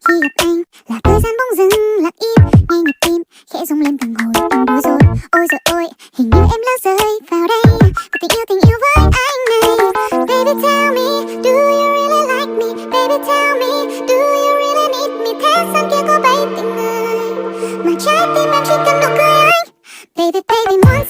khi gặp anh là thời gian bỗng dưng lặng im, nghe nhịp tim khẽ rung lên từng hồi từng bối rối. Ôi giời ơi, hình như em lỡ rơi vào đây và tình yêu với anh này. Baby tell me, do you really like me? Baby tell me, do you really need me? Thế gian kia có bay tình người mà trái tim em chỉ cần nụ cười anh. Baby baby muốn